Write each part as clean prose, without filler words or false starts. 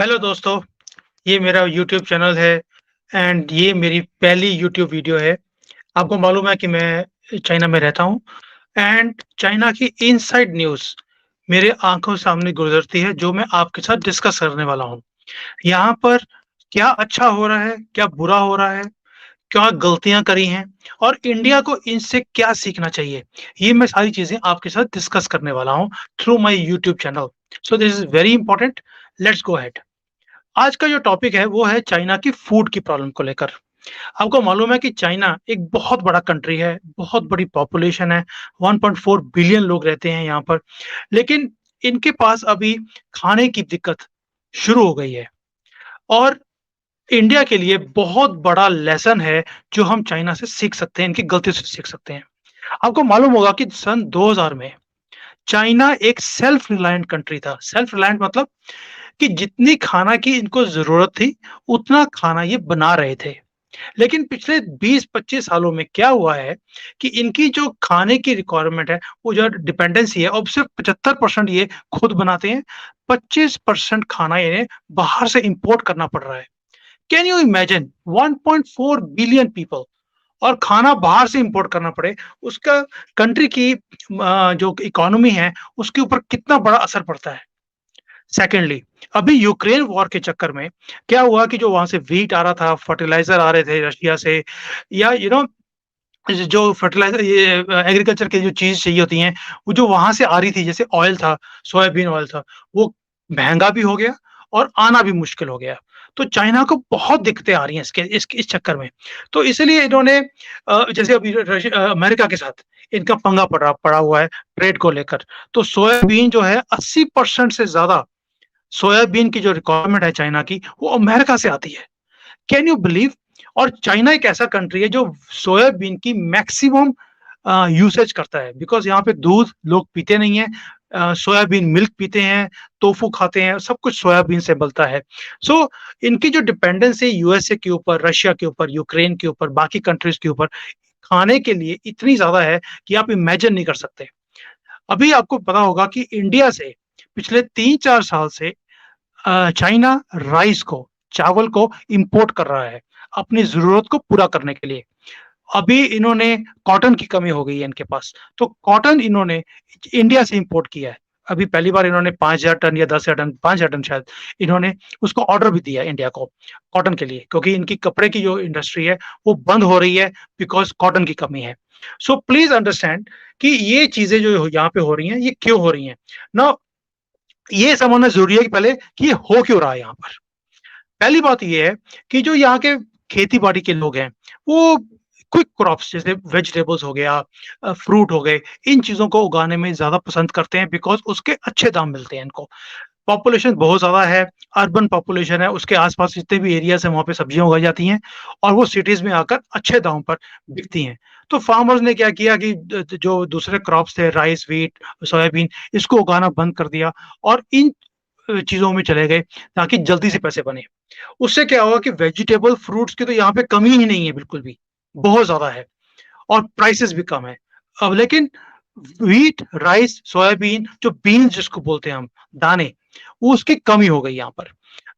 Hello दोस्तों, ये मेरा यूट्यूब चैनल है एंड ये मेरी पहली यूट्यूब वीडियो है। आपको मालूम है कि मैं चाइना में रहता हूँ एंड चाइना की इनसाइड न्यूज़ मेरे आँखों सामने गुज़रती है, जो मैं आपके साथ डिस्कस करने वाला हूँ। यहाँ पर क्या अच्छा हो रहा है, क्या बुरा हो रहा है, क्या गलतियाँ करी हैं और इंडिया को इनसे क्या सीखना चाहिए, ये मैं सारी चीज़ें आपके साथ डिस्कस करने वाला हूँ through my YouTube channel. So this is very important. Let's go ahead. आज का जो टॉपिक है वो है चाइना की फूड की प्रॉब्लम को लेकर। आपको मालूम है कि चाइना एक बहुत बड़ा कंट्री है, बहुत बड़ी पॉपुलेशन है, 1.4 बिलियन लोग रहते हैं यहाँ पर। लेकिन इनके पास अभी खाने की दिक्कत शुरू हो गई है और इंडिया के लिए बहुत बड़ा लेसन है जो हम चाइना से सीख सकते हैं, इनकी गलती से सीख सकते हैं। आपको मालूम होगा कि सन 2000 में चाइना एक सेल्फ रिलायंट कंट्री था। सेल्फ रिलायंट मतलब कि जितनी खाना की इनको ज़रूरत थी, उतना खाना ये बना रहे थे। लेकिन पिछले 20-25 सालों में क्या हुआ है कि इनकी जो खाने की रिक्वायरमेंट है, वो जो डिपेंडेंसी है, अब सिर्फ 75% ये खुद बनाते हैं, 25% खाना इन्हें बाहर से इंपोर्ट करना पड़ रहा है। Can you imagine 1.4 billion people और खाना बाहर से इंपोर्ट करना पड़े, उसका कंट्री की जो इकोनॉमी है, उसके ऊपर कितना बड़ा असर पड़ता है। सेकेंडली, अभी यूक्रेन वॉर के चक्कर में क्या हुआ कि जो वहां से व्हीट आ रहा था, फर्टिलाइजर आ रहे थे रशिया से, या जो फर्टिलाइजर, ये एग्रीकल्चर की जो चीज चाहिए होती हैं, वो जो वहां से आ रही थी, जैसे ऑयल था, सोयाबीन ऑयल था, वो महंगा भी हो गया और आना भी मुश्किल हो गया। तो चाइना को बहुत दिक्कतें आ रही हैं इस चक्कर में। तो इसलिए इन्होंने जैसे अभी अमेरिका के साथ इनका पंगा पड़ा पड़ा हुआ है ट्रेड को लेकर। तो सोयाबीन जो है 80% से ज्यादा सोयाबीन की जो रिक्वायरमेंट है चाइना की, वो अमेरिका से आती है। Can you believe? और चाइना एक ऐसा कंट्री है जो सोयाबीन की मैक्सिमम यूसेज करता है, बिकॉज़ यहाँ पे दूध लोग पीते नहीं हैं, सोयाबीन मिल्क पीते हैं, टोफू खाते हैं, सब कुछ सोयाबीन से बनता है। सो इनकी जो डिपेंडेंस है यूएसए के ऊपर, रशिया के ऊपर, यूक्रेन के ऊपर, बाकी कंट्रीज़ के ऊपर, खाने के लिए इतनी ज़्यादा है कि आप इमेजिन नहीं कर सकते। अभी आपको पता होगा कि इंडिया से पिछले 3-4 साल से चाइना राइस को, चावल को इंपोर्ट कर रहा है, अपनी ज़रूरत को पूरा करने के लिए। अभी इन्होंने कॉटन की कमी हो गई है इनके पास, तो कॉटन इन्होंने इंडिया से इंपोर्ट किया है। अभी पहली बार इन्होंने 5,000 टन या 10,000 टन, 5,000 टन शायद, इन्होंने उसको ऑर्डर भी दिया है इंडिया को, कॉटन के लिए, क्योंकि इनकी कपड़े की जो इंडस्ट्री है, वो बंद हो रही है बिकॉज़ कॉटन की कमी है। सो प्लीज़ अंडरस्टैंड कि ये चीज़ें जो यहाँ पे हो रही हैं, ये क्यों हो रही हैं? नाउ ये समझना ज़रूरी है कि पहले कि ये हो क्यों रहा है यहाँ पर। पहली बात ये है कि जो यहाँ के खेती-बाड़ी के लोग हैं, वो क्विक क्रॉप्स जैसे वेजिटेबल्स हो गया, फ्रूट हो गए, इन चीज़ों को उगाने में ज़्यादा पसंद करते हैं बिकॉज़ उसके अच्छे दाम मिलते हैं इनको। पॉपुलेशन बहुत ज़्यादा है, अर्बन पॉपुलेशन है, उसके आस-पास जितने भी एरियाज़ हैं, वहाँ पे सब्जियाँ उगाई जाती हैं और वो सिटीज़ में आकर अच्छे दाम पर बिकती हैं। तो फार्मर्स ने क्या किया कि जो दूसरे क्रॉप्स थे, राइस, व्हीट, सोयाबीन, इसको उगाना बंद कर दिया और इन चीज़ों में चले गए ताकि जल्दी से पैसे बने। उससे क्या हुआ कि वेजिटेबल, फ्रूट्स की तो यहाँ पे कमी ही नहीं है बिल्कुल भी, बहुत ज़्यादा है और प्राइसेज़ भी कम है। अब लेकिन व्हीट, राइस, सोयाबीन, जो बीन्स जिसको बोलते हैं हम, दाने, वो उसकी कमी हो गई यहाँ पर।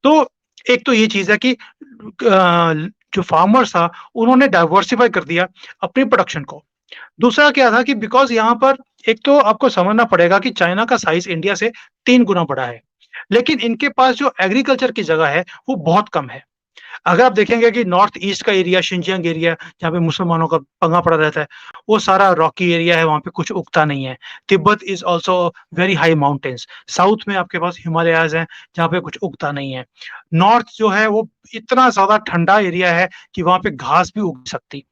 तो एक तो ये चीज़ है कि जो फार्मर्स था, उन्होंने डाइवर्सिफ़ाई कर दिया अपनी प्रोडक्शन को। दूसरा क्या था कि बिकॉज़ यहाँ पर एक तो आपको समझना पड़ेगा कि चाइना का साइज़ इंडिया से 3 गुना बड़ा है, लेकिन इनके पास जो एग्रीकल्चर की जगह है, वो बहुत कम है। अगर आप देखेंगे कि नॉर्थ ईस्ट का एरिया, शिनजियांग एरिया, जहाँ पे मुसलमानों का पंगा पड़ा रहता है, वो सारा रॉकी एरिया है, वहाँ पे कुछ उगता नहीं है। Tibet is also very high mountains. South में आपके पास हिमालयाज़ हैं, जहाँ पे कुछ उगता नहीं है। नॉर्थ जो है, वो इतना ज़्यादा ठंडा एरिया है कि वहाँ पे घास भी उग सकती।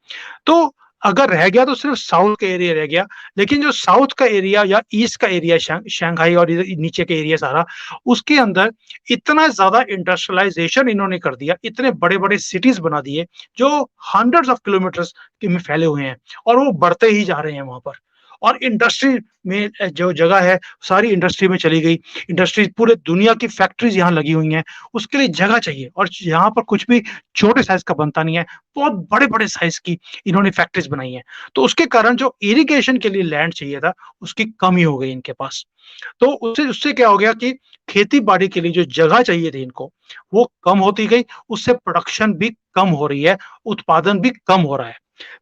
तो अगर रह गया तो सिर्फ साउथ का एरिया रह गया, लेकिन जो साउथ का एरिया या ईस्ट का एरिया, शंघाई और इधर नीचे के एरिया सारा, उसके अंदर इतना ज़्यादा इंडस्ट्रियलाइज़ेशन इन्होंने कर दिया, इतने बड़े-बड़े सिटीज़ बना दिए, जो हंड्रेड्स ऑफ किलोमीटर्स के में फैले हुए हैं और वो बढ़ते ही जा रहे हैं वहाँ पर। और इंडस्ट्री में जो जगह है, सारी इंडस्ट्री में चली गई। इंडस्ट्रीज़, पूरे दुनिया की फैक्ट्रीज़ यहाँ लगी हुई हैं, उसके लिए जगह चाहिए और यहाँ पर कुछ भी छोटे साइज़ का बनता नहीं है, बहुत बड़े-बड़े साइज़ की इन्होंने फैक्ट्रीज़ बनाई हैं। तो उसके कारण जो इरिगेशन के लिए लैंड चाहिए था, उसकी कमी हो गई इनके पास। तो उससे उससे क्या हो गया कि खेती-बाड़ी के लिए जो जगह चाहिए थी इनको, वो कम होती गई, उससे प्रोडक्शन भी कम हो रही है, उत्पादन भी कम हो रहा है।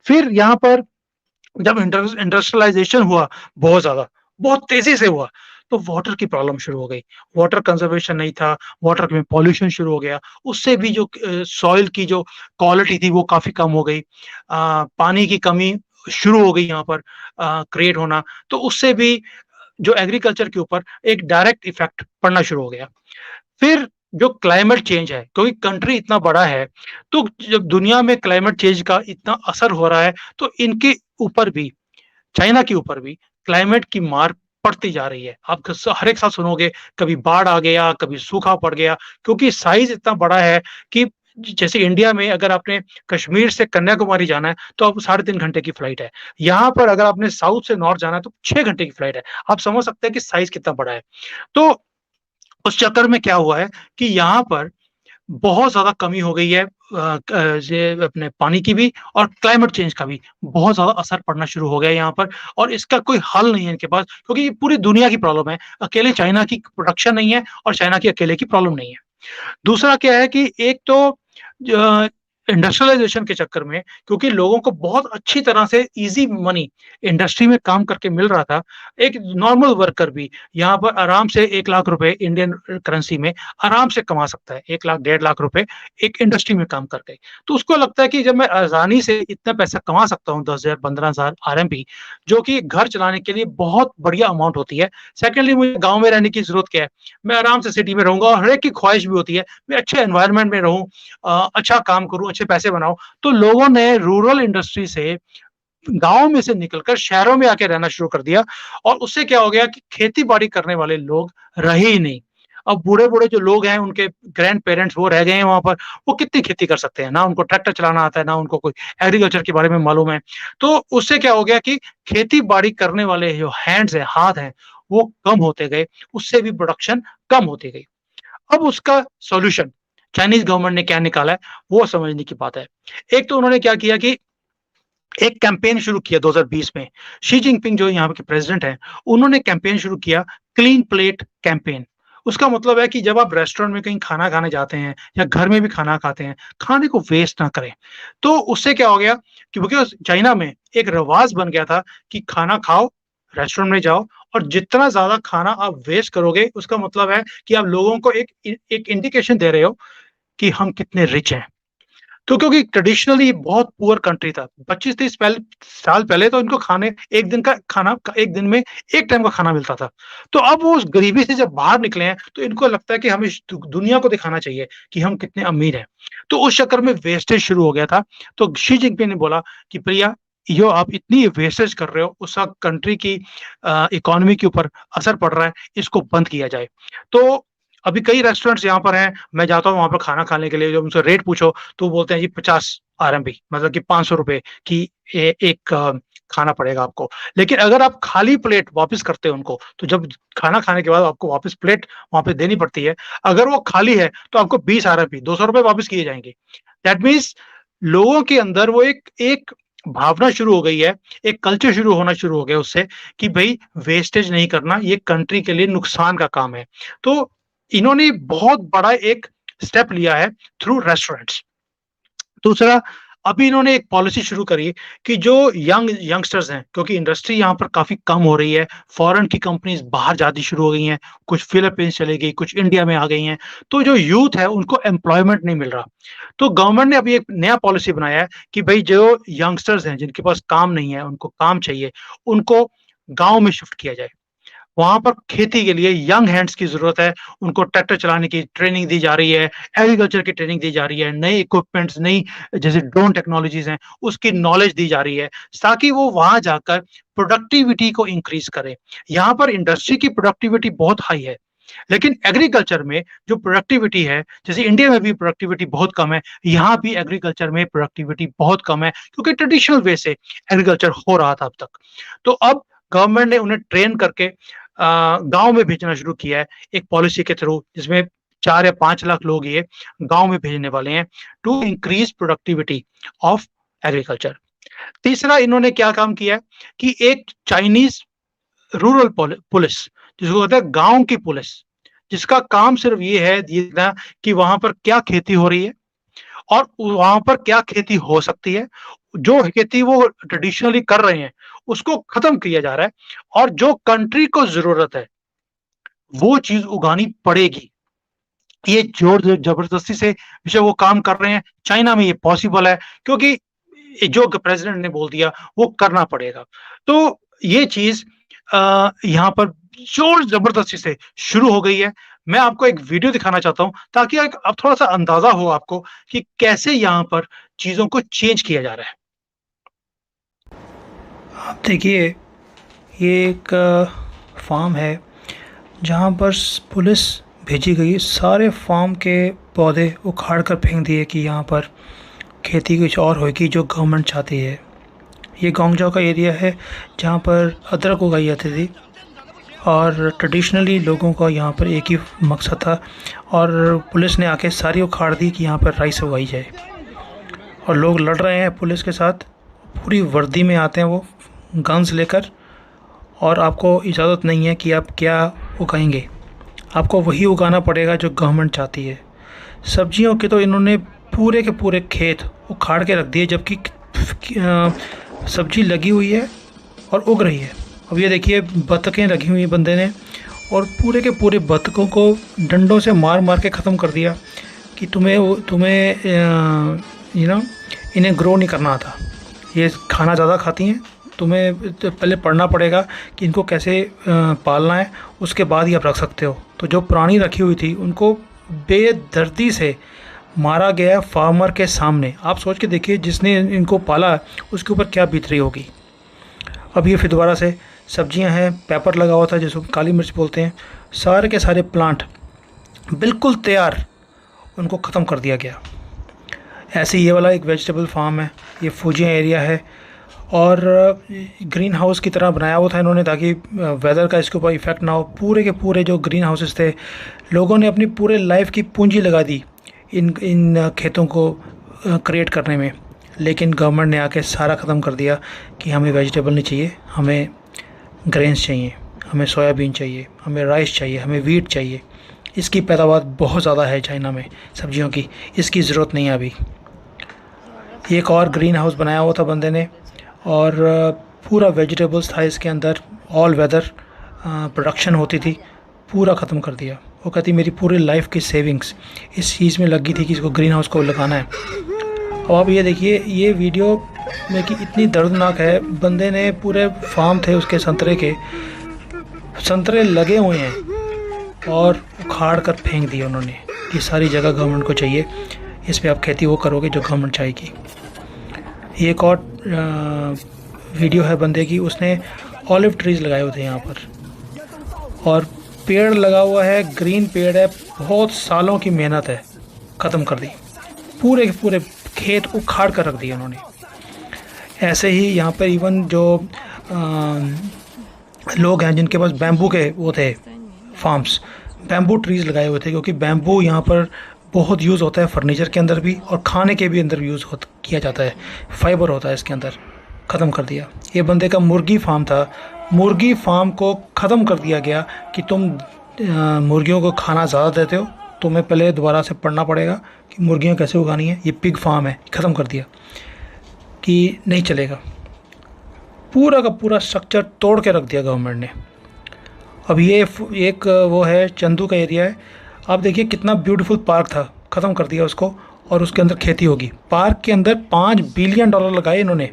फिर यहाँ पर जब इंडस्ट्रियलाइज़ेशन हुआ बहुत ज़्यादा, बहुत तेज़ी से हुआ, तो वाटर की प्रॉब्लम शुरू हो गई। वाटर कंज़र्वेशन नहीं था, वाटर में पॉल्यूशन शुरू हो गया, उससे भी जो सॉइल की जो क्वालिटी थी वो काफ़ी कम हो गई। पानी की कमी शुरू हो गई यहाँ पर क्रिएट होना, तो उससे भी जो एग्रीकल्चर के ऊपर एक डायरेक्ट इफ़ेक्ट पड़ना शुरू हो गया। फिर जो क्लाइमेट चेंज है, क्योंकि कंट्री इतना बड़ा है, तो जब दुनिया में क्लाइमेट चेंज का इतना असर हो रहा है, तो इनके ऊपर भी, चाइना के ऊपर भी क्लाइमेट की मार पड़ती जा रही है। आप हर एक साल सुनोगे, कभी बाढ़ आ गया, कभी सूखा पड़ गया, क्योंकि साइज़ इतना बड़ा है कि जैसे इंडिया में अगर आपने कश्मीर से कन्याकुमारी जाना है, तो आप 3.5 घंटे की फ्लाइट है। यहाँ पर अगर आपने साउथ से नॉर्थ जाना है, तो 6 घंटे की फ्लाइट है। आप समझ सकते हैं कि साइज़ कितना बड़ा है। तो उस चक्कर में क्या हुआ है कि यहाँ पर बहुत ज़्यादा कमी हो गई है ये अपने पानी की भी और क्लाइमेट चेंज का भी बहुत ज़्यादा असर पड़ना शुरू हो गया है यहाँ पर और इसका कोई हल नहीं है इनके पास क्योंकि ये पूरी दुनिया की प्रॉब्लम है। अकेले चाइना की प्रोडक्शन नहीं है और चाइना की अकेले की प्रॉब्लम नहीं है। दूसरा क्या है कि एक तो इंडस्ट्रियलाइजेशन के चक्कर में क्योंकि लोगों को बहुत अच्छी तरह से इजी मनी इंडस्ट्री में काम करके मिल रहा था, एक नॉर्मल वर्कर भी यहाँ पर आराम से 1 लाख रुपए इंडियन करेंसी में आराम से कमा सकता है। 1 लाख 1.5 लाख रुपए एक इंडस्ट्री में काम करके। तो उसको लगता है कि जब मैं आसानी से इतना पैसा कमा सकता हूँ 10,000 15,000 आरएमबी, जो कि घर चलाने के लिए बहुत बढ़िया अमाउंट होती है। सेकेंडली मुझे गाँव में रहने की जरूरत क्या है? मैं आराम से सिटी में रहूँगा और हर एक की ख्वाहिश भी होती है, मैं अच्छे एनवायरनमेंट में रहूँ, अच्छा काम करूँ, अच्छे पैसे बनाऊँ। तो लोगों ने रूरल इंडस्ट्री से गाँव में से निकलकर शहरों में आके रहना शुरू कर दिया और उससे क्या हो गया कि खेती-बाड़ी करने वाले लोग रहे ही नहीं। अब बूढ़े-बूढ़े जो लोग हैं, उनके ग्रैंड पेरेंट्स वो रह गए हैं वहाँ पर, वो कितनी खेती कर सकते हैं? ना उनको ट्रैक्टर चलाना आता है, ना उनको कोई एग्रीकल्चर के बारे में मालूम है। तो उससे क्या हो गया कि खेती-बाड़ी करने वाले जो हैंड्स हैं, हाथ हैं, वो कम होते गए, उससे भी प्रोडक्शन कम होती गई। अब उसका सॉल्यूशन चाइनीज़ गवर्नमेंट ने क्या निकाला है, वो समझने की बात है। एक तो उन्होंने क्या किया कि एक कैंपेन शुरू किया 2020 में। शी जिनपिंग जो यहाँ के प्रेज़िडेंट हैं, उन्होंने कैंपेन शुरू किया क्लीन प्लेट कैंपेन। उसका मतलब है कि जब आप रेस्टोरेंट में कहीं खाना खाने जाते हैं या घर में भी खाना खाते हैं, खाने को वेस्ट ना करें। तो उससे क्या हो गया कि बिकॉज़ चाइना में एक रिवाज बन गया था कि खाना खाओ, रेस्टोरेंट में जाओ और जितना ज़्यादा खाना आप वेस्ट करोगे, उसका मतलब है कि आप लोगों को एक इंडिकेशन दे रहे हो कि हम कितने रिच हैं। तो क्योंकि ट्रेडिशनली बहुत पुअर कंट्री था। 25-30 साल पहले तो इनको खाने एक दिन का खाना एक दिन में 1 टाइम का खाना मिलता था। तो अब वो उस गरीबी से जब बाहर निकले हैं, तो इनको लगता है कि हमें श दु दुनिया को दिखाना चाहिए कि हम कितने अमीर हैं। तो उस चक्कर में वेस्टेज शुरू हो गया था। तो शी जिनपिंग ने बोला कि प्रिया, जो आप इतनी वेस्टेज कर रहे हो, उसका कंट्री की इकोनॉमी के ऊपर असर पड़ रहा है, इसको बंद किया जाए। तो अभी कई रेस्टोरेंट्स यहाँ पर हैं, मैं जाता हूँ वहाँ पर खाना खाने के लिए, जब उनसे रेट पूछो तो वो बोलते हैं जी 50 आरएमबी मतलब कि ₹500 की एक खाना पड़ेगा आपको। लेकिन अगर आप खाली प्लेट वापस करते हो उनको, तो जब खाना खाने के बाद आपको वापस प्लेट वहाँ पे देनी पड़ती है। अगर वो खाली है तो आपको 20 आरएमबी ₹200 वापस किए जाएँगे। दैट मीन्स लोगों के अंदर वो एक एक भावना शुरू हो गई है, एक कल्चर शुरू होना शुरू हो गया उससे कि भई वेस्टेज नहीं करना, ये कंट्री के लिए नुकसान का काम है। तो इन्होंने बहुत बड़ा एक स्टेप लिया है थ्रू रेस्टोरेंट्स। दूसरा, अभी इन्होंने एक पॉलिसी शुरू करी कि जो यंगस्टर्स हैं, क्योंकि इंडस्ट्री यहाँ पर काफ़ी कम हो रही है, फॉरेन की कंपनीज़ बाहर जाती शुरू हो गई हैं, कुछ फिलीपींस चली गई, कुछ इंडिया में आ गई हैं, तो जो यूथ है उनको एम्प्लॉयमेंट नहीं मिल रहा। तो गवर्नमेंट ने अभी एक नया पॉलिसी बनाया है कि भई जो यंगस्टर्स हैं, जिनके पास काम नहीं है, उनको काम चाहिए, उनको गाँव में शिफ्ट किया जाए। वहाँ पर खेती के लिए यंग हैंड्स की ज़रूरत है, उनको ट्रैक्टर चलाने की ट्रेनिंग दी जा रही है, एग्रीकल्चर की ट्रेनिंग दी जा रही है, नए इक्विपमेंट्स, नई जैसे ड्रोन टेक्नोलॉजीज़ हैं, उसकी नॉलेज दी जा रही है, ताकि वो वहाँ जाकर प्रोडक्टिविटी को इंक्रीज़ करें। यहाँ पर इंडस्ट्री की प्रोडक्टिविटी बहुत हाई है, लेकिन एग्रीकल्चर में जो प्रोडक्टिविटी है, जैसे इंडिया में भी प्रोडक्टिविटी बहुत कम है, यहाँ भी एग्रीकल्चर में प्रोडक्टिविटी बहुत कम है, क्योंकि ट्रेडिशनल वे से एग्रीकल्चर हो रहा था अब तक। तो अब गवर्नमेंट ने उन्हें ट्रेन करके गाँव में भेजना शुरू किया है, एक पॉलिसी के थ्रू जिसमें 4 या 5 लाख लोग ये गाँव में भेजने वाले हैं to increase productivity of agriculture. तीसरा इन्होंने क्या काम किया है कि एक चाइनीज़ रूरल पुलिस जिसको कहते हैं गाँव की पुलिस, जिसका काम सिर्फ ये है देखना कि वहाँ पर क्या खेती हो रही है और वहाँ पर क्या खेती हो सकती है। जो खेती वो ट्रेडिशनली कर रहे हैं, उसको खत्म किया जा रहा है और जो कंट्री को ज़रूरत है, वो चीज़ उगानी पड़ेगी। ये ज़ोर ज़बरदस्ती से जो वो काम कर रहे हैं, चाइना में ये पॉसिबल है क्योंकि जो प्रेसिडेंट ने बोल दिया, वो करना पड़ेगा। तो ये चीज़ यहाँ पर ज़ोर ज़बरदस्ती से शुरू हो गई है। मैं आपको एक वीडियो दिखाना चाहता हूँ ताकि एक अब थोड़ा-सा अंदाज़ा हो आपको कि कैसे यहाँ पर चीज़ों को चेंज किया जा रहा है। आप देखिए, ये एक फार्म है जहाँ पर पुलिस भेजी गई। सारे फार्म के पौधे उखाड़ कर फेंक दिए कि यहाँ पर खेती कुछ और होगी जो गवर्नमेंट चाहती है। ये गोंगजाओ का एरिया है जहाँ पर अदरक उगाई जाती थी और ट्रेडिशनली लोगों का यहाँ पर एक ही मकसद था और पुलिस ने आके सारी उखाड़ दी कि यहाँ पर राइस उगाई जाए और लोग लड़ रहे हैं पुलिस के साथ। पूरी वर्दी में आते हैं वो, गन्स लेकर, और आपको इजाज़त नहीं है कि आप क्या उगाएंगे। आपको वही उगाना पड़ेगा जो गवर्नमेंट चाहती है। सब्जियों के तो इन्होंने पूरे के पूरे खेत उखाड़ के रख दिए, जबकि सब्जी लगी हुई है और उग रही है। अब ये देखिए, बत्तखें रखी हुई हैं बंदे ने और पूरे के पूरे बत्तखों को डंडों से मार मार के ख़त्म कर दिया कि तुम्हें इन्हें ग्रो नहीं करना आता, ये खाना ज़्यादा खाती हैं, तुम्हें तो पहले पढ़ना पड़ेगा कि इनको कैसे पालना है, उसके बाद ही आप रख सकते हो। तो जो पुरानी रखी हुई थी उनको बेदर्दी से मारा गया फार्मर के सामने। आप सोच के देखिए, जिसने इनको पाला उसके ऊपर क्या बीत रही होगी। अब ये फिर दोबारा से सब्जियां हैं, पेपर लगा हुआ था जिसको काली मिर्च बोलते हैं, सारे के सारे प्लांट बिल्कुल तैयार, उनको ख़त्म कर दिया गया। ऐसे ये वाला एक वेजिटेबल फार्म है, ये फुजिया एरिया है और ग्रीन हाउस की तरह बनाया हुआ था इन्होंने ताकि वेदर का इसके ऊपर इफ़ेक्ट ना हो। पूरे के पूरे जो ग्रीन हाउसेस थे, लोगों ने अपनी पूरे लाइफ की पूंजी लगा दी इन खेतों को क्रिएट करने में, लेकिन गवर्नमेंट ने आके सारा ख़त्म कर दिया कि हमें वेजिटेबल नहीं चाहिए, हमें ग्रेन्स चाहिए, हमें सोयाबीन चाहिए, हमें राइस चाहिए, हमें वीट चाहिए। इसकी पैदावार बहुत ज़्यादा है चाइना में सब्जियों की, इसकी ज़रूरत नहीं है अभी। एक और ग्रीन हाउस बनाया हुआ था बंदे ने और पूरा वेजिटेबल्स था इसके अंदर, ऑल वेदर प्रोडक्शन होती थी, पूरा ख़त्म कर दिया। वो कहती मेरी पूरी लाइफ की सेविंग्स इस चीज़ में लगी थी कि इसको ग्रीन हाउस को लगाना है। अब आप ये देखिए, ये वीडियो में कि इतनी दर्दनाक है। बंदे ने पूरे फार्म थे उसके संतरे के, संतरे लगे हुए हैं और उखाड़ कर फेंक दिए उन्होंने कि सारी जगह गवर्नमेंट को चाहिए, इस पे आप खेती वो करोगे जो गवर्नमेंट चाहेगी। एक और वीडियो है बंदे की, उसने ऑलिव ट्रीज़ लगाए हुए थे यहाँ पर और पेड़ लगा हुआ है, ग्रीन पेड़ है, बहुत सालों की मेहनत है, ख़त्म कर दी। पूरे के पूरे खेत उखाड़ कर रख दिए उन्होंने। ऐसे ही यहाँ पर इवन जो लोग हैं जिनके पास बैम्बू के वो थे फार्म्स, बैम्बू ट्रीज़ लगाए हुए थे, क्योंकि बैम्बू यहाँ पर बहुत यूज़ होता है फर्नीचर के अंदर भी और खाने के भी अंदर यूज़ किया जाता है, फाइबर होता है इसके अंदर। ख़त्म कर दिया। ये बंदे का मुर्गी फार्म था, मुर्गी फार्म को ख़त्म कर दिया गया कि तुम मुर्गियों को खाना ज़्यादा देते हो, तुम्हें पहले दोबारा से पढ़ना पड़ेगा कि मुर्गियाँ कैसे उगानी है। ये पिग फार्म है, ख़त्म कर दिया कि नहीं चलेगा। पूरा का पूरा स्ट्रक्चर तोड़ के रख दिया गवर्नमेंट ने। अब ये एक वो है चंदू का एरिया है, आप देखिए कितना ब्यूटीफुल पार्क था, ख़त्म कर दिया उसको और उसके अंदर खेती होगी। पार्क के अंदर $5 बिलियन लगाए इन्होंने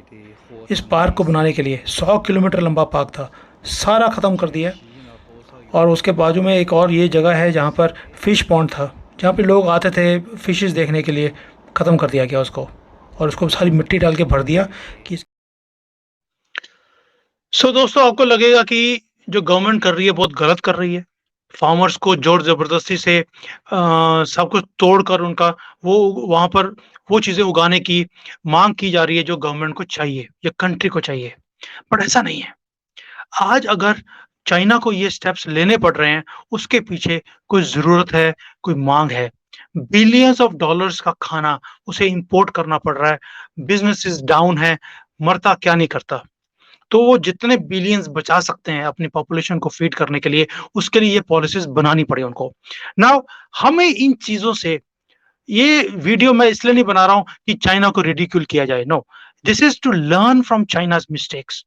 इस पार्क को बनाने के लिए। 100 किलोमीटर लंबा पार्क था, सारा ख़त्म कर दिया। और उसके बाजू में एक और ये जगह है जहाँ पर फ़िश पॉन्ड था, जहाँ पे लोग आते थे फ़िशेस देखने के लिए, ख़त्म कर दिया गया उसको और उसको सारी मिट्टी डाल के भर दिया कि दोस्तों, आपको लगेगा कि जो गवर्नमेंट कर रही है बहुत गलत कर रही है। फार्मर्स को ज़ोर ज़बरदस्ती से सब कुछ तोड़कर उनका वो वहाँ पर वो चीज़ें उगाने की माँग की जा रही है जो गवर्नमेंट को चाहिए या कंट्री को चाहिए। बट ऐसा नहीं है। आज अगर चाइना को ये स्टेप्स लेने पड़ रहे हैं, उसके पीछे कोई ज़रूरत है, कोई माँग है। बिलियंस ऑफ डॉलर्स का खाना उसे इम्पोर्ट करना पड़ रहा है। बिज़नेसेस डाउन है, मरता क्या नहीं करता। तो वो जितने बिलियंस बचा सकते हैं अपनी पॉपुलेशन को फीड करने के लिए, उसके लिए ये पॉलिसीज़ बनानी पड़ी उनको। नाउ हमें इन चीज़ों से ये वीडियो मैं इसलिए नहीं बना रहा हूँ कि चाइना को रिडिक्यूल किया जाए, no. This is to learn from China's mistakes.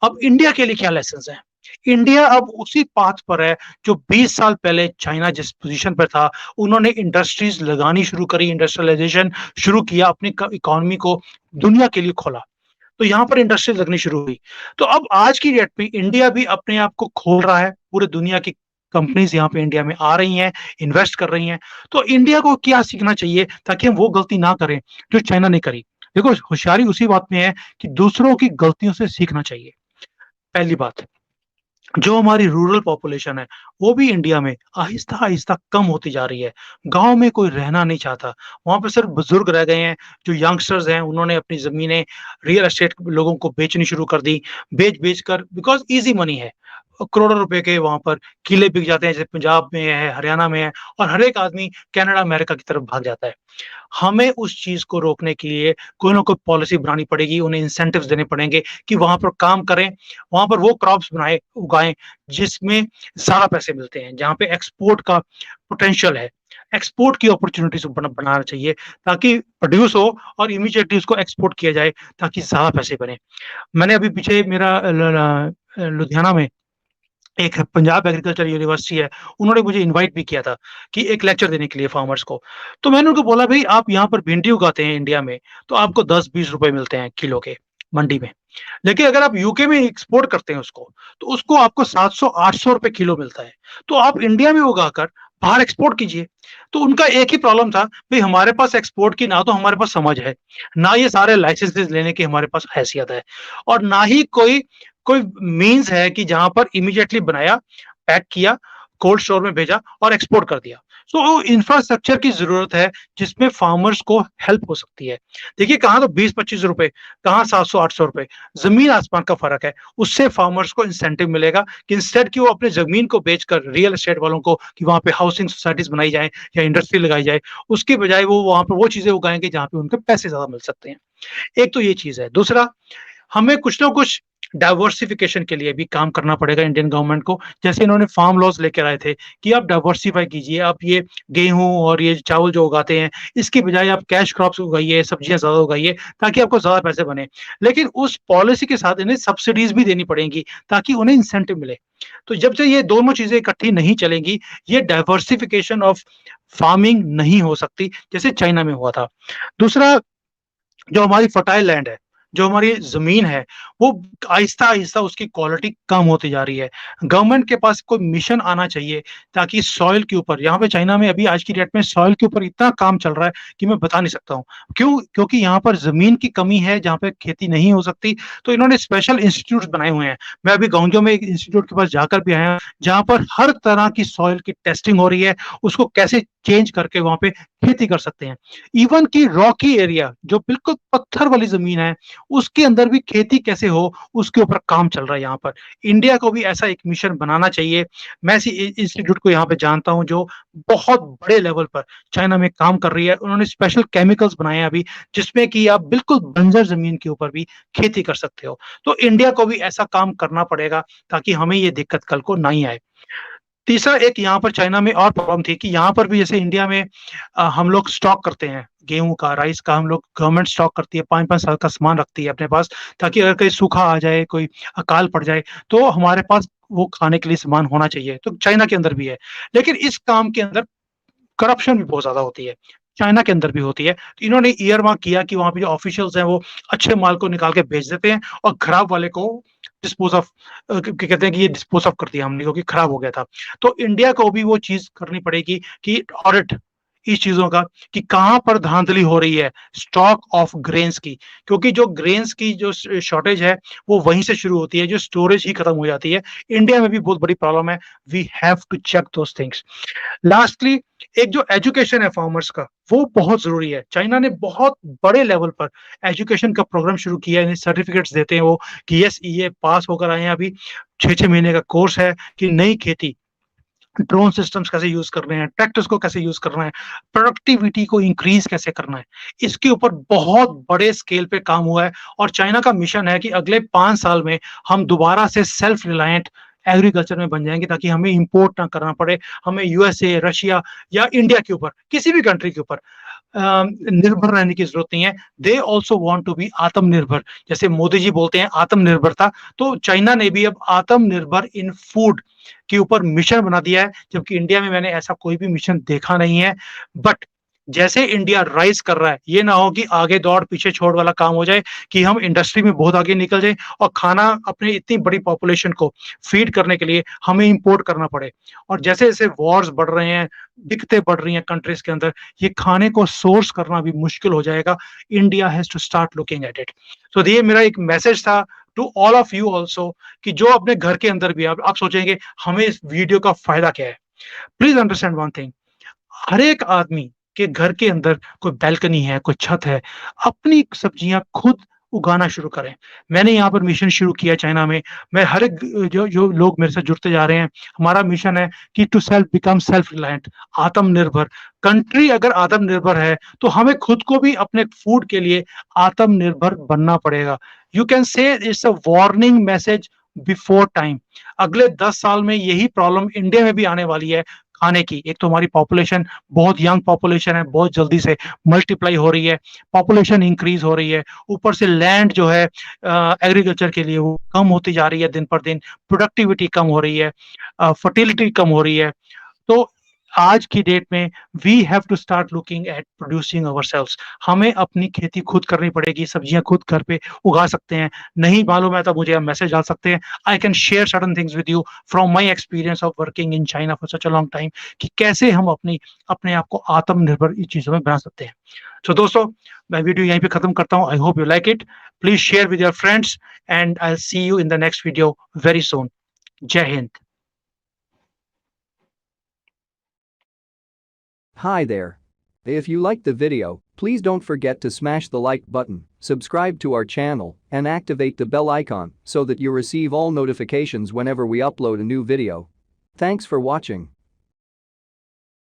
अब इंडिया के लिए क्या लेसन्स हैं? इंडिया अब उसी पाथ पर है जो 20 साल पहले चाइना जिस पोज़ीशन पर था, उन्होंने इंडस्ट्रीज़ लगानी शुरू करी, इंडस्ट्रियलाइज़ेशन शुरू किया, अपनी क इकोनॉमी को दुनिया के लिए खोला। तो यहाँ पर इंडस्ट्री लगनी शुरू हुई। तो अब आज की डेट में इंडिया भी अपने आप को खोल रहा है, पूरे दुनिया की कंपनीज़ यहाँ पे इंडिया में आ रही हैं, इन्वेस्ट कर रही हैं। तो इंडिया को क्या सीखना चाहिए ताकि हम वो गलती ना करें जो चाइना ने करी? देखो, होशियारी उसी बात में है कि दूसरों की गलतियों से सीखना चाहिए, पहली बात। जो हमारी रूरल पॉपुलेशन है, वो भी इंडिया में आहिस्ता-आहिस्ता कम होती जा रही है। गाँव में कोई रहना नहीं चाहता, वहाँ पे सिर्फ़ बुज़ुर्ग रह गए हैं, जो यंगस्टर्स हैं उन्होंने अपनी ज़मीनें रियल एस्टेट लोगों को बेचनी शुरू कर दी, बेच-बेच कर बिकॉज़ ईज़ी मनी है। करोड़ों रुपए के वहाँ पर किले बिक जाते हैं, जैसे पंजाब में है, हरियाणा में है और हर एक आदमी कनाडा, अमेरिका की तरफ भाग जाता है। हमें उस चीज़ को रोकने के लिए कोई ना कोई पॉलिसी बनानी पड़ेगी, उन्हें इंसेंटिव्स देने पड़ेंगे कि वहाँ पर काम करें, वहाँ पर वो क्रॉप्स उगाएँ जिसमें ज़्यादा पैसे मिलते हैं, जहाँ पे एक्सपोर्ट का पोटेंशियल है। एक्सपोर्ट की अपॉर्च्युनिटीज़ बनाना चाहिए ताकि प्रोड्यूस हो और इमीडिएटली उसको एक्सपोर्ट किया जाए ताकि ज़्यादा पैसे बने। मैंने अभी पीछे मेरा लुधियाना में एक पंजाब एग्रीकल्चर यूनिवर्सिटी है, उन्होंने मुझे इनवाइट भी किया था कि एक लेक्चर देने के लिए फार्मर्स को। तो मैंने उनको बोला, भई आप यहाँ पर भिंडी उगाते हैं इंडिया में, तो आपको 10-20 रुपए मिलते हैं किलो के मंडी में। लेकिन अगर आप यूके में एक्सपोर्ट करते हैं उसको, तो उसको आपको 700-800 रुपए किलो मिलता है। तो आप इंडिया में उगाकर बाहर एक्सपोर्ट कीजिए। तो उनका एक ही प्रॉब्लम था, भई हमारे पास एक्सपोर्ट की ना तो हमारे पास समझ है, ना ये सारे लाइसेंसेस लेने की हमारे पास हैसियत है और ना ही कोई कोई मीन्स है कि जहाँ पर इमीडिएटली बनाया, पैक किया, कोल्ड स्टोर में भेजा और एक्सपोर्ट कर दिया। सो इंफ्रास्ट्रक्चर की ज़रूरत है जिसमें फार्मर्स को हेल्प हो सकती है। देखिए कहाँ तो 20-25 रुपए, कहाँ 700-800 रुपए, ज़मीन आसमान का फ़र्क है। उससे फार्मर्स को इंसेंटिव मिलेगा कि इंस्टेड कि वो अपनी ज़मीन को बेचकर रियल एस्टेट वालों को कि वहाँ पे हाउसिंग सोसाइटीज़ बनाई जाएँ या इंडस्ट्री लगाई जाए, उसकी बजाय वो वहाँ पे वो चीज़ें उगाएँगे जहाँ पे उनके पैसे ज़्यादा मिल सकते हैं। एक तो ये चीज़ है। दूसरा, हमें कुछ ना कुछ डाइवर्सिफिकेशन के लिए भी काम करना पड़ेगा इंडियन गवर्नमेंट को। जैसे इन्होंने फार्म लॉज़ लेकर आए थे कि आप डाइवर्सिफ़ाई कीजिए, आप ये गेहूँ और ये चावल जो उगाते हैं, इसकी बजाय आप कैश क्रॉप्स उगाइए, सब्जियाँ ज़्यादा उगाइए, ताकि आपको ज़्यादा पैसे बने। लेकिन उस पॉलिसी के साथ इन्हें सब्सिडीज़ भी देनी पड़ेंगी, ताकि उन्हें इंसेंटिव मिले। तो जब तक ये दोनों चीज़ें इकट्ठी नहीं चलेंगी, ये डाइवर्सिफिकेशन ऑफ फार्मिंग नहीं हो सकती, जैसे चाइना में हुआ था। दूसरा, जो हमारी फर्टाइल लैंड है, जो हमारी ज़मीन है, वो आहिस्ता-आहिस्ता उसकी क्वालिटी कम होती जा रही है। गवर्नमेंट के पास कोई मिशन आना चाहिए ताकि सॉइल के ऊपर, यहाँ पे चाइना में अभी आज की डेट में सॉइल के ऊपर इतना काम चल रहा है कि मैं बता नहीं सकता हूँ। क्यों? क्योंकि यहाँ पर ज़मीन की कमी है, जहाँ पे खेती नहीं हो सकती, तो इन्होंने स्पेशल इंस्टीट्यूट्स बनाए हुए हैं। मैं अभी गांजो में एक इंस्टीट्यूट के पास जाकर भी आया हूँ, जहाँ पर हर तरह की सॉइल की टेस्टिंग हो रही है, उसको कैसे चेंज करके वहाँ पे खेती कर सकते हैं। इवन कि रॉकी एरिया, जो बिल्कुल पत्थर वाली ज़मीन है, उसके अंदर भी खेती कैसे हो, उसके ऊपर काम चल रहा है यहाँ पर। इंडिया को भी ऐसा एक मिशन बनाना चाहिए। मैं ऐसी इंस्टीट्यूट को यहाँ पे जानता हूँ जो बहुत बड़े लेवल पर चाइना में काम कर रही है। उन्होंने स्पेशल केमिकल्स बनाए हैं अभी, जिसमें कि आप बिल्कुल बंजर ज़मीन के ऊपर भी खेती कर सकते हो। तो इंडिया को भी ऐसा काम करना पड़ेगा ताकि हमें ये दिक्कत कल को नहीं आए। तीसरा, एक यहाँ पर चाइना में और प्रॉब्लम थी कि यहाँ पर भी जैसे इंडिया में हम लोग स्टॉक करते हैं, गेहूँ का, राइस का, हम लोग गवर्नमेंट स्टॉक करती है, 5-5 साल का सामान रखती है अपने पास, ताकि अगर कहीं सूखा आ जाए, कोई अकाल पड़ जाए, तो हमारे पास वो खाने के लिए सामान होना चाहिए। तो चाइना के अंदर भी है। लेकिन इस काम के अंदर करप्शन भी बहुत ज़्यादा होती है। चाइना के अंदर भी होती है। तो इन्होंने ईयर मार्क किया कि वहाँ पे जो ऑफिशियल्स हैं वो अच्छे माल को निकाल के बेच देते हैं और खराब वाले को डिस्पोज़ ऑफ क्या कहते हैं कि ये डिस्पोज़ ऑफ कर दिया हमने क्योंकि खराब हो गया था। तो इंडिया को भी वो चीज़ करनी पड़ेगी कि ऑडिट इस चीज़ों का कि कहाँ पर धांधली हो रही है स्टॉक ऑफ ग्रेन्स की। क्योंकि जो ग्रेन्स की जो शॉर्टेज है वो वहीं से शुरू होती है, जो स्टोरेज ही खत्म हो जाती है। इंडिया में भी बहुत बड़ी प्रॉब्लम है। We have to check those things. Lastly, एक जो एजुकेशन है फार्मर्स का, वो बहुत ज़रूरी है। चाइना ने बहुत बड़े लेवल पर एजुकेशन का प्रोग्राम शुरू किया है, इन्हें सर्टिफ़िकेट्स देते हैं वो कि यस ये पास होकर आए हैं अभी, 6-6 महीने का कोर्स है कि नई खेती ड्रोन सिस्टम्स कैसे यूज करने हैं, ट्रैक्टर्स को कैसे यूज करना है, प्रोडक्टिविटी को इंक्रीज कैसे करना है, इसके ऊपर बहुत बड़े स्केल पे काम हुआ है। और चाइना का मिशन है कि अगले 5 साल में हम दोबारा से सेल्फ रिलायंट एग्रीकल्चर में बन जाएंगे, ताकि हमें इंपोर्ट ना करना पड़े, हमें यूएसए, रशिया या इंडिया के ऊपर, किसी भी कंट्री के ऊपर निर्भर रहने की जरूरत नहीं है। They also want to be आत्मनिर्भर। जैसे मोदी जी बोलते हैं आत्मनिर्भरता, तो चाइना ने भी अब आत्मनिर्भर इन फूड के ऊपर मिशन बना दिया है, जबकि इंडिया में मैंने ऐसा कोई भी मिशन देखा नहीं है। बट जैसे इंडिया राइज कर रहा है, ये ना हो कि आगे दौड़ पीछे छोड़ वाला काम हो जाए, कि हम इंडस्ट्री में बहुत आगे निकल जाए और खाना अपने इतनी बड़ी पॉपुलेशन को फीड करने के लिए हमें इंपोर्ट करना पड़े। और जैसे जैसे वॉर्स बढ़ रहे हैं, दिक्कतें बढ़ रही हैं कंट्रीज के अंदर, ये खाने को सोर्स करना भी मुश्किल हो जाएगा। India has to start looking at it. तो ये मेरा एक मैसेज था to all of you also, कि जो अपने घर के अंदर भी आप सोचेंगे हमें इस वीडियो का फायदा क्या है। प्लीज अंडरस्टैंड वन थिंग, हर एक आदमी के घर के अंदर कोई बैल्कनी है, कोई छत है, अपनी सब्जियां खुद उगाना शुरू करें। मैंने यहाँ पर मिशन शुरू किया चाइना में। मैं हर एक जो जो लोग मेरे साथ जुड़ते जा रहे हैं, हमारा मिशन है कि to self become self reliant, आत्मनिर्भर। कंट्री अगर आत्मनिर्भर है तो हमें खुद को भी अपने फूड के लिए आत्मनिर्भर बनना पड़ेगा। You can say it's a warning message before time. अगले 10 साल में यही प्रॉब्लम इंडिया में भी आने वाली है खाने की। एक तो हमारी पॉपुलेशन बहुत यंग पॉपुलेशन है, बहुत जल्दी से मल्टीप्लाई हो रही है, पॉपुलेशन इंक्रीज हो रही है, ऊपर से लैंड जो है एग्रीकल्चर के लिए वो कम होती जा रही है दिन पर दिन, प्रोडक्टिविटी कम हो रही है, फर्टिलिटी कम हो रही है। तो आज की डेट में we have to start looking at producing ourselves. हमें अपनी खेती खुद करनी पड़ेगी, सब्जियां खुद घर पे उगा सकते हैं। नहीं मालूम है तो मुझे आप मैसेज डाल सकते हैं। I can share certain things with you from my experience of working in China for such a long time, कि कैसे हम अपने आप को आत्मनिर्भर इन चीजों में बना सकते हैं। तो दोस्तों, मैं वीडियो यहीं पे खत्म करता हूं। I hope you like it. Please share with your friends and I will see you in the next video very soon. जय Hind. Hi there. If you liked the video, please don't forget to smash the like button, subscribe to our channel, and activate the bell icon so that you receive all notifications whenever we upload a new video. Thanks for watching.